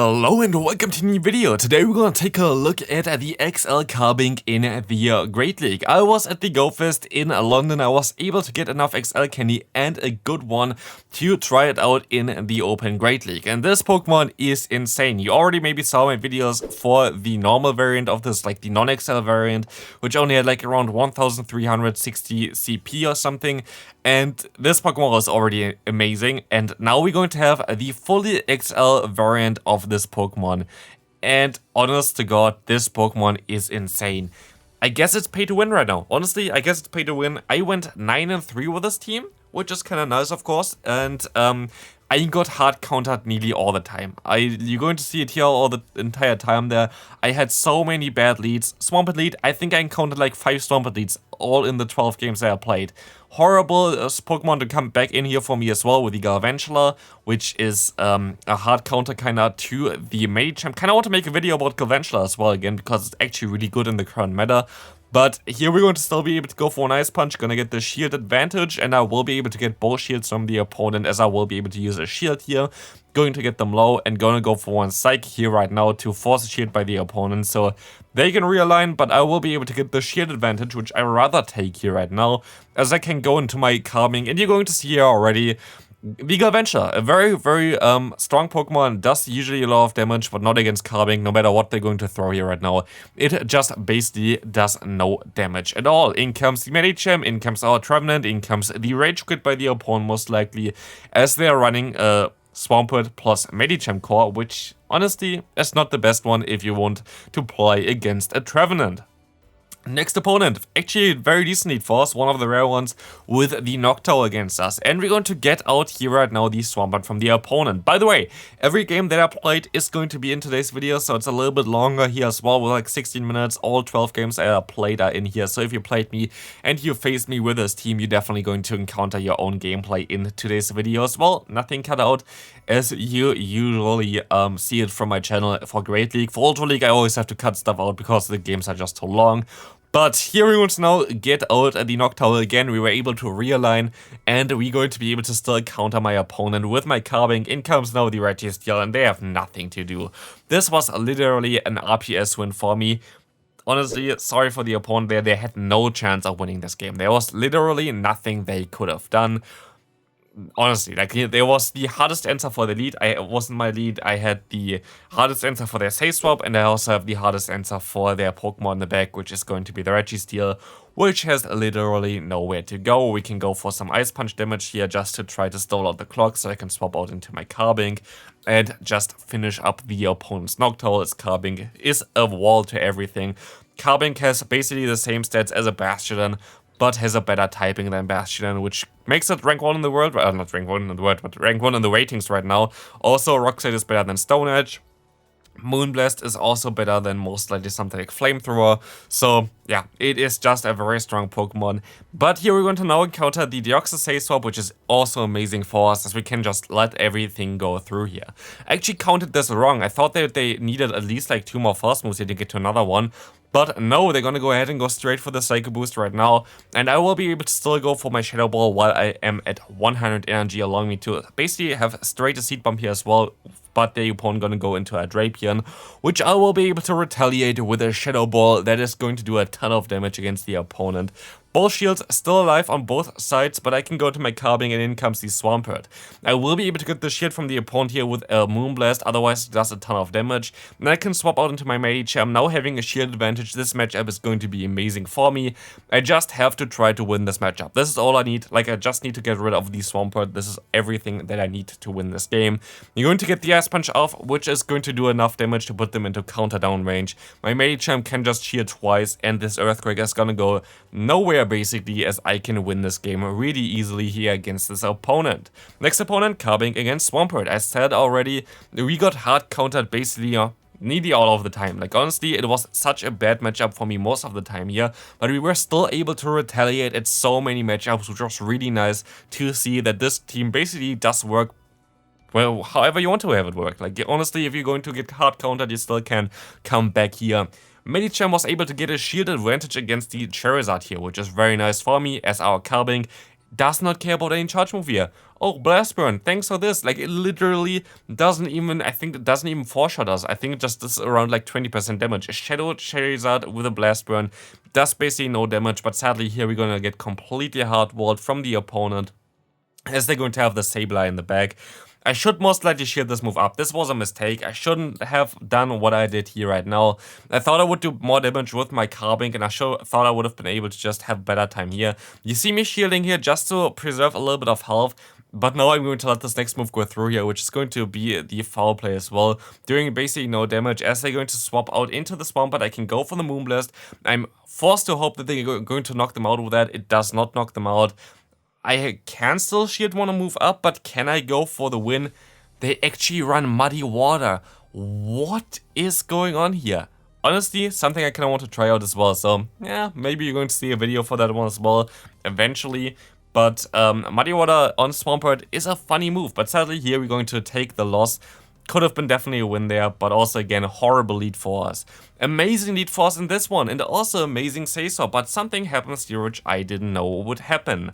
Hello and welcome to a new video. Today we're gonna take a look at the XL Carbink in the Great League. I was at the Go Fest in London. I was able to get enough XL candy and a good one to try it out in the Open Great League. And this Pokemon is insane. You already maybe saw my videos for the normal variant of this, like the non-XL variant, which only had like around 1360 CP or something. And this Pokemon was already amazing, and now we're going to have the Fully XL variant of this Pokemon. And honest to God, this Pokemon is insane. I guess it's pay to win right now. Honestly, I guess it's pay to win. I went 9-3 with this team, which is kind of nice, of course. And I got hard countered nearly all the time. You're going to see it here all the entire time there. I had so many bad leads. Swampert lead, I think I encountered like 5 Swampert leads, all in the 12 games that I played. Horrible Pokemon to come back in here for me as well with the Galvantula, which is a hard counter kinda to the Medicham. Kinda want to make a video about Galvantula as well again, because it's actually really good in the current meta. But here we're going to still be able to go for an Ice Punch, gonna get the shield advantage, and I will be able to get both shields from the opponent, as I will be able to use a shield here. Going to get them low and gonna go for one Psych here right now to force a shield by the opponent, so they can realign, but I will be able to get the shield advantage, which I rather take here right now, as I can go into my Carbink, and you're going to see here already the Galvantula, a very, very strong Pokemon, does usually a lot of damage, but not against Carbink, no matter what they're going to throw here right now. It just basically does no damage at all. In comes the Medicham, in comes our Trevenant, in comes the Rage Quit by the opponent most likely, as they are running Swampert plus Medicham core, which honestly is not the best one if you want to play against a Trevenant. Next opponent, actually very decent lead for us, one of the rare ones with the Noctowl against us. And we're going to get out here right now the Swampert from the opponent. By the way, every game that I played is going to be in today's video, so it's a little bit longer here as well, with like 16 minutes. All 12 games I played are in here, so if you played me and you faced me with this team, you're definitely going to encounter your own gameplay in today's video as well. Nothing cut out, as you usually see it from my channel for Great League. For Ultra League, I always have to cut stuff out because the games are just too long. But here we want to now get out at the Noctowl again. We were able to realign, and we're going to be able to still counter my opponent with my Carbink. In comes now the Registeel, and they have nothing to do. This was literally an RPS win for me. Honestly, sorry for the opponent there. They had no chance of winning this game. There was literally nothing they could have done. Honestly, like, there was the hardest answer for the lead. It wasn't my lead. I had the hardest answer for their Safe Swap, and I also have the hardest answer for their Pokemon in the back, which is going to be the Registeel, which has literally nowhere to go. We can go for some Ice Punch damage here just to try to stall out the clock, so I can swap out into my Carbink and just finish up the opponent's Noctowl, as Carbink is a wall to everything. Carbink has basically the same stats as a Bastion, but has a better typing than Bastion, which makes it rank 1 in the world. Well, not rank 1 in the world, but rank 1 in the ratings right now. Also, Rockslide is better than Stone Edge. Moonblast is also better than most likely something like Flamethrower. So yeah, it is just a very strong Pokemon. But here we're going to now encounter the Deoxys Safe Swap, which is also amazing for us, as we can just let everything go through here. I actually counted this wrong. I thought that they needed at least like 2 more Frost moves here to get to another one. But no, they're gonna go ahead and go straight for the Psycho Boost right now, and I will be able to still go for my Shadow Ball while I am at 100 energy, allowing me to basically have straight a Seed Bomb here as well, but the opponent gonna go into a Drapion, which I will be able to retaliate with a Shadow Ball that is going to do a ton of damage against the opponent. Both shields still alive on both sides, but I can go to my Carbink, and in comes the Swampert. I will be able to get the shield from the opponent here with a Moonblast, otherwise it does a ton of damage. And I can swap out into my Medicham. Now having a shield advantage, this matchup is going to be amazing for me. I just have to try to win this matchup. This is all I need. Like, I just need to get rid of the Swampert. This is everything that I need to win this game. You're going to get the Ice Punch off, which is going to do enough damage to put them into counter down range. My Medicham can just shield twice, and this Earthquake is gonna go nowhere basically, as I can win this game really easily here against this opponent. Next opponent, Carbink against Swampert. As said already, we got hard countered basically nearly all of the time. Like, honestly, it was such a bad matchup for me most of the time here, but we were still able to retaliate at so many matchups, which was really nice to see that this team basically does work, well, however you want to have it work. Like, honestly, if you're going to get hard countered, you still can come back here. Medicham was able to get a shield advantage against the Charizard here, which is very nice for me, as our Carbink does not care about any charge move here. Oh, Blast Burn, thanks for this. Like, it literally doesn't even, I think it doesn't even 4-shot us. I think it just does around like 20% damage. A Shadow Charizard with a Blast Burn does basically no damage, but sadly here we're gonna get completely hard-walled from the opponent, as they're going to have the Sableye in the back. I should most likely shield this move up. This was a mistake. I shouldn't have done what I did here right now. I thought I would do more damage with my Carbink, and I thought I would have been able to just have better time here. You see me shielding here just to preserve a little bit of health, but now I'm going to let this next move go through here, which is going to be the foul play as well, doing basically no damage, as they're going to swap out into the Swampert. I can go for the Moonblast. I'm forced to hope that they're going to knock them out with that. It does not knock them out. I can still shield one to move up, but can I go for the win? They actually run Muddy Water. What is going on here? Honestly, something I kind of want to try out as well. So, yeah, maybe you're going to see a video for that one as well eventually. But Muddy Water on Swampert is a funny move. But sadly, here we're going to take the loss. Could have been definitely a win there, but also again, a horrible lead for us. Amazing lead for us in this one, and also amazing say-so. But something happens here which I didn't know would happen.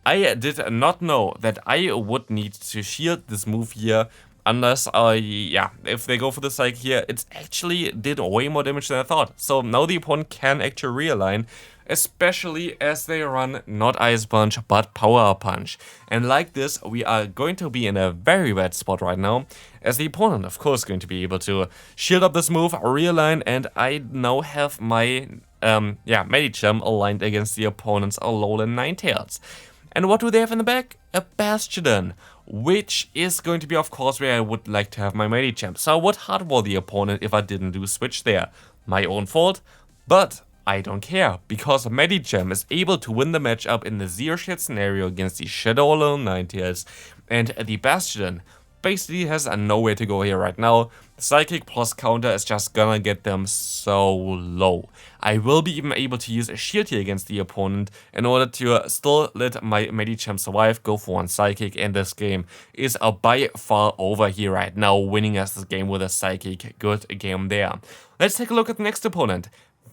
I did not know that I would need to shield this move here unless if they go for the Psych here, it actually did way more damage than I thought. So now the opponent can actually realign, especially as they run not Ice Punch but Power Punch. And like this, we are going to be in a very bad spot right now, as the opponent of course going to be able to shield up this move, realign, and I now have my Medicham aligned against the opponent's Alolan Ninetales. And what do they have in the back? A Bastion, which is going to be, of course, where I would like to have my Medicham. So I would hardwall the opponent if I didn't do switch there. My own fault, but I don't care, because Medicham is able to win the matchup in the Zero-Shade scenario against the Shadow Alolan Ninetales, and the Bastion basically has nowhere to go here right now. Psychic plus counter is just gonna get them so low. I will be even able to use a shield here against the opponent in order to still let my Medicham survive, go for one Psychic, and this game is by far over here right now, winning us this game with a Psychic. Good game there. Let's take a look at the next opponent.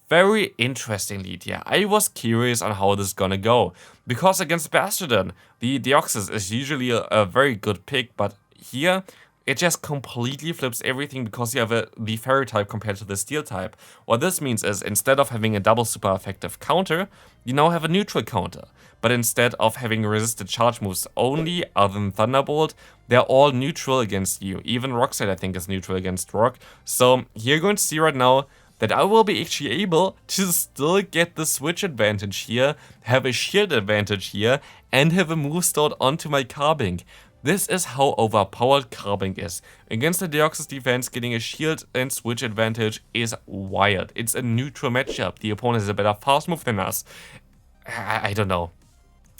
Very interesting lead here. I was curious on how this is gonna go, because against Bastion, the Deoxys is usually a very good pick, but here it just completely flips everything because you have the Fairy type compared to the Steel type. What this means is, instead of having a double super effective counter, you now have a neutral counter. But instead of having resisted charge moves only, other than Thunderbolt, they're all neutral against you. Even Rockslide I think is neutral against Rock. So here you're going to see right now that I will be actually able to still get the switch advantage here, have a shield advantage here, and have a move stored onto my Carbink. This is how overpowered Carbink is. Against the Deoxys defense, getting a shield and switch advantage is wild. It's a neutral matchup. The opponent has a better fast move than us. I don't know.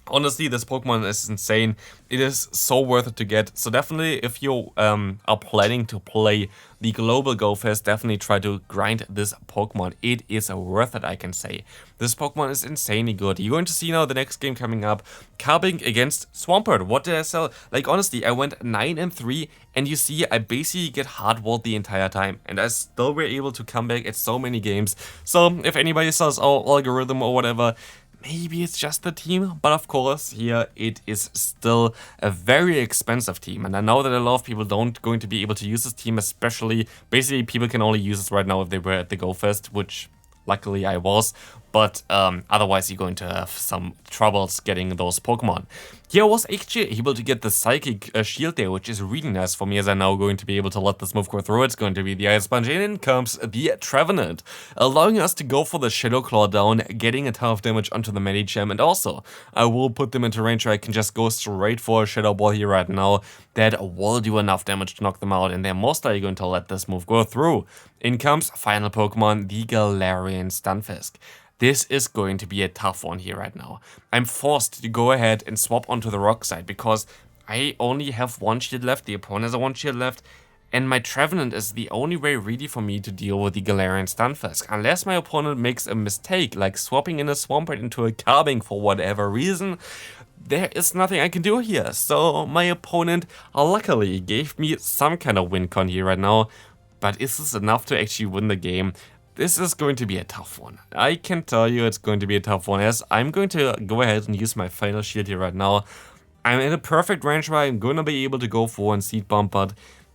Honestly, this Pokemon is insane. It is so worth it to get. So definitely, if you are planning to play the Global Go Fest, definitely try to grind this Pokemon. It is worth it, I can say. This Pokemon is insanely good. You're going to see now the next game coming up. Carbink against Swampert. What did I sell? Like, honestly, I went 9-3, and you see, I basically get hardwalled the entire time. And I still were able to come back at so many games. So, if anybody says, oh, algorithm or whatever, maybe it's just the team, but of course here it is still a very expensive team, and I know that a lot of people don't going to be able to use this team, especially basically people can only use this right now if they were at the Go Fest, which luckily I was, but otherwise you're going to have some troubles getting those Pokemon. Here I was actually able to get the Psychic shield there, which is really nice for me, as I'm now going to be able to let this move go through. It's going to be the Ice Punch, and in comes the Trevenant, allowing us to go for the Shadow Claw down, getting a ton of damage onto the Medicham, and also I will put them into range where I can just go straight for a Shadow Ball here right now. That will do enough damage to knock them out, and they're most likely going to let this move go through. In comes final Pokemon, the Galarian Stunfisk. This is going to be a tough one here right now. I'm forced to go ahead and swap onto the Rock side because I only have one shield left, the opponent has one shield left, and my Trevenant is the only way really for me to deal with the Galarian Stunfisk. Unless my opponent makes a mistake, like swapping in a Swampert into a Carbink for whatever reason, there is nothing I can do here. So my opponent luckily gave me some kind of win con here right now, but is this enough to actually win the game? this is going to be a tough one. I can tell you it's going to be a tough one, as I'm going to go ahead and use my final shield here right now. I'm in a perfect range where I'm going to be able to go for one seed bomb, but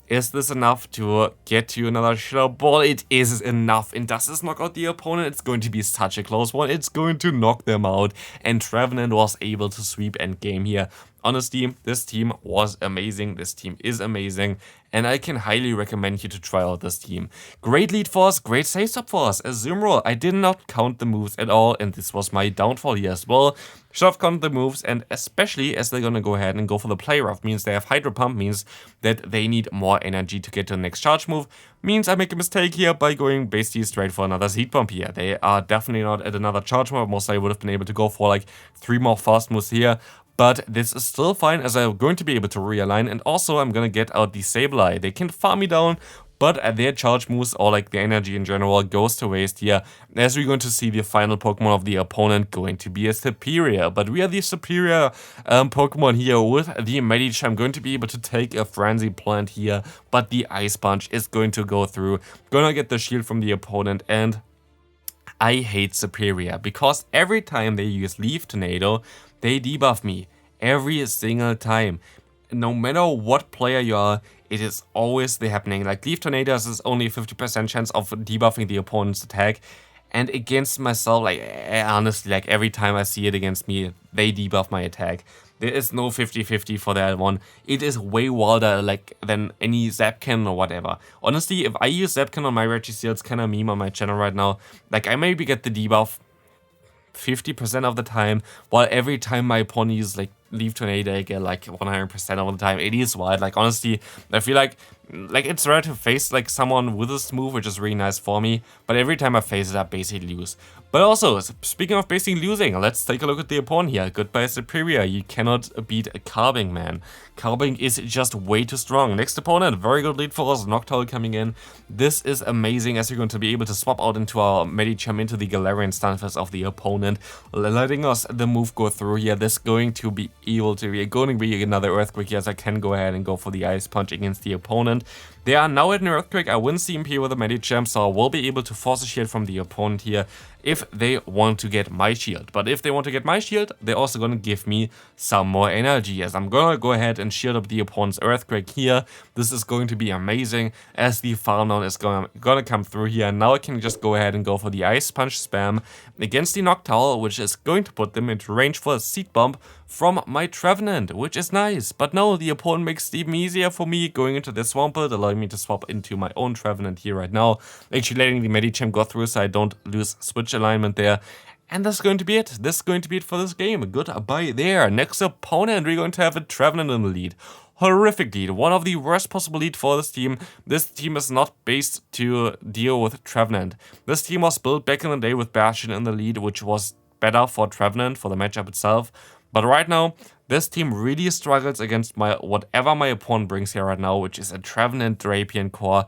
is this enough to get to another shadow ball? It is enough. And does this knock out the opponent? It's going to be such a close one. It's going to knock them out. And Trevenant was able to sweep endgame here. Honestly, this team was amazing. This team is amazing. And I can highly recommend you to try out this team. Great lead for us, great save stop for us. As zoom roll, I did not count the moves at all, and this was my downfall here as well. Should have counted the moves, and especially as they're gonna go ahead and go for the play rough, means they have Hydro Pump, means that they need more energy to get to the next charge move, means I make a mistake here by going basically straight for another Seed Bomb here. They are definitely not at another charge move. Most I would have been able to go for like 3 more fast moves here. But this is still fine, as I'm going to be able to realign, and also I'm gonna get out the Sableye. They can farm me down, but their charge moves, or like the energy in general, goes to waste here, as we're going to see the final Pokemon of the opponent going to be a Superior. But we are the superior Pokemon here with the Medicham. I'm going to be able to take a Frenzy Plant here, but the Ice Punch is going to go through. Gonna get the shield from the opponent, and I hate Superior, because every time they use Leaf Tornado, they debuff me. Every single time. No matter what player you are, it is always happening. Like Leaf Tornadoes is only a 50% chance of debuffing the opponent's attack. And against myself, like honestly, like every time I see it against me, they debuff my attack. There is no 50-50 for that one. It is way wilder like than any Zapcan or whatever. Honestly, if I use Zapcan on my Registeel, it's kind of meme on my channel right now. Like I maybe get the debuff 50% of the time, while every time my opponent uses like Leaf Tornado, I get like 100% of the time. It is wild. Like honestly, I feel like it's rare to face like someone with this move, which is really nice for me, but every time I face it, I basically lose. But also, speaking of basically losing, let's take a look at the opponent here. Goodbye Superior, you cannot beat a Carbink, man. Carbink is just way too strong. Next opponent, very good lead for us, Noctowl coming in. This is amazing, as you're going to be able to swap out into our Medicham into the Galarian Stunfisk of the opponent, letting us the move go through here. This is going to be able to be another Earthquake, yes, I can go ahead and go for the Ice Punch against the opponent. They are now at an Earthquake. I win CMP with a Medicham, so I will be able to force a shield from the opponent here if they want to get my shield. But if they want to get my shield, they're also going to give me some more energy, as I'm going to go ahead and shield up the opponent's Earthquake here. This is going to be amazing, as the farm down is going to come through here. And now I can just go ahead and go for the Ice Punch spam against the Noctowl, which is going to put them into range for a Seed Bomb from my Trevenant, which is nice. But no, the opponent makes it even easier for me going into this Swampert, allowing me to swap into my own Trevenant here right now, actually letting the Medicham go through so I don't lose switch alignment there. And that's going to be it. This is going to be it for this game. Goodbye there. Next opponent, we're going to have a Trevenant in the lead. Horrific lead, one of the worst possible lead for this team. This team is not based to deal with Trevenant. This team was built back in the day with Bastion in the lead, which was better for Trevenant, for the matchup itself. But right now, this team really struggles against whatever my opponent brings here right now, which is a Trevenant Drapion core.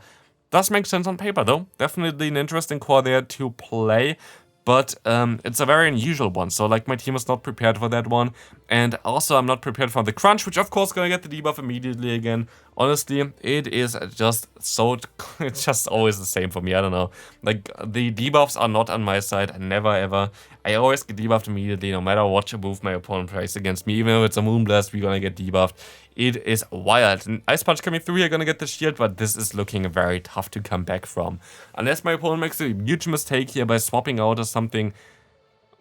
Does make sense on paper though. Definitely an interesting core there to play. But it's a very unusual one, so like my team is not prepared for that one. And also I'm not prepared for the crunch, which of course gonna get the debuff immediately again. Honestly, it is just so, it's just always the same for me, I don't know. Like the debuffs are not on my side, never ever. I always get debuffed immediately, no matter what move my opponent plays against me. Even if it's a Moonblast, we're gonna get debuffed. It is wild. And Ice Punch coming through here, gonna get the shield, but this is looking very tough to come back from. Unless my opponent makes a huge mistake here by swapping out or something.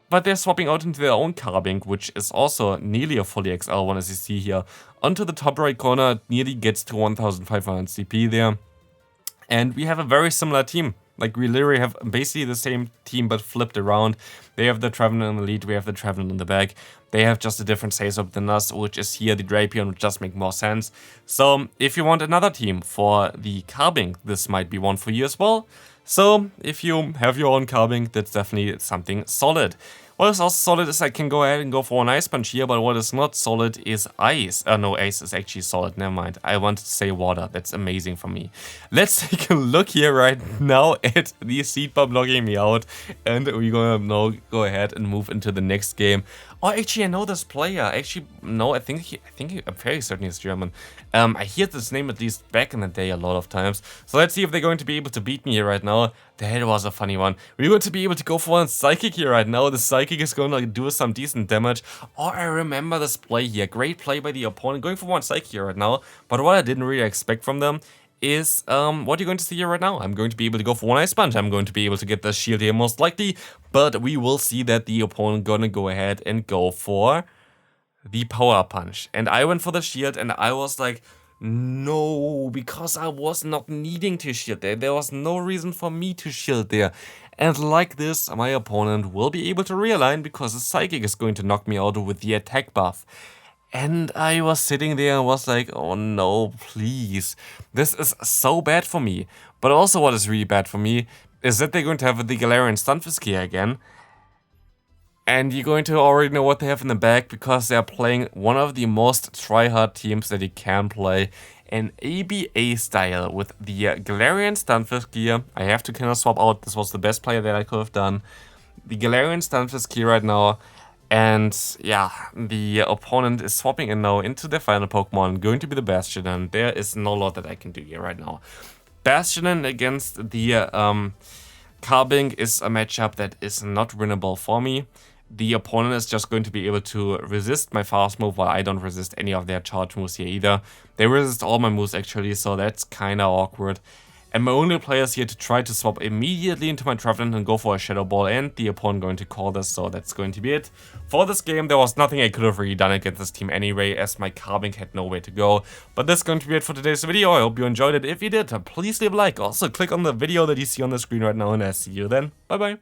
But they're swapping out into their own Carbink, which is also nearly a Fully XL one, as you see here. Onto the top right corner, it nearly gets to 1500 CP there. And we have a very similar team. Like, we literally have basically the same team, but flipped around. They have the Trevenant in the lead, we have the Trevenant in the back. They have just a different save-up than us, which is here the Drapion, which does make more sense. So, if you want another team for the Carbink, this might be one for you as well. So, if you have your own Carbink, that's definitely something solid. What is also solid is I can go ahead and go for an Ice Punch here, but what is not solid is Ice. No, Ice is actually solid, never mind. I wanted to say Water, that's amazing for me. Let's take a look here right now at the Seed Bomb logging me out, and we're gonna now go ahead and move into the next game. Oh, actually, I know this player. Actually, no, I'm fairly certain he's German. I hear this name at least back in the day a lot of times. So let's see if they're going to be able to beat me here right now. That was a funny one. We're going to be able to go for one Psychic here right now. The Psychic is going to do some decent damage. Oh, I remember this play here. Great play by the opponent. Going for one Psychic here right now. But what I didn't really expect from them is what you're going to see here right now. I'm going to be able to go for one Ice Punch. I'm going to be able to get the shield here most likely, but we will see that the opponent gonna go ahead and go for the Power Punch. And I went for the shield and I was like, no, because I was not needing to shield there. There was no reason for me to shield there. And like this, my opponent will be able to realign because the Psychic is going to knock me out with the attack buff. And I was sitting there and was like, oh no, please. This is so bad for me. But also what is really bad for me is that they're going to have the Galarian Stunfisk here again. And you're going to already know what they have in the back because they're playing one of the most try-hard teams that you can play. An ABA style with the Galarian Stunfisk here. I have to kind of swap out. This was the best player that I could have done. The Galarian Stunfisk here right now. And yeah, the opponent is swapping in now into their final Pokemon, going to be the Bastion, and there is no lot that I can do here right now. Bastion against the Carbink is a matchup that is not winnable for me. The opponent is just going to be able to resist my fast move while I don't resist any of their charge moves here either. They resist all my moves actually, so that's kinda awkward. And my only player is here to try to swap immediately into my Trevenant and go for a Shadow Ball, and the opponent going to call this, so that's going to be it. For this game, there was nothing I could have really done against this team anyway, as my Carbink had nowhere to go. But that's going to be it for today's video. I hope you enjoyed it. If you did, please leave a like. Also, click on the video that you see on the screen right now, and I'll see you then. Bye bye.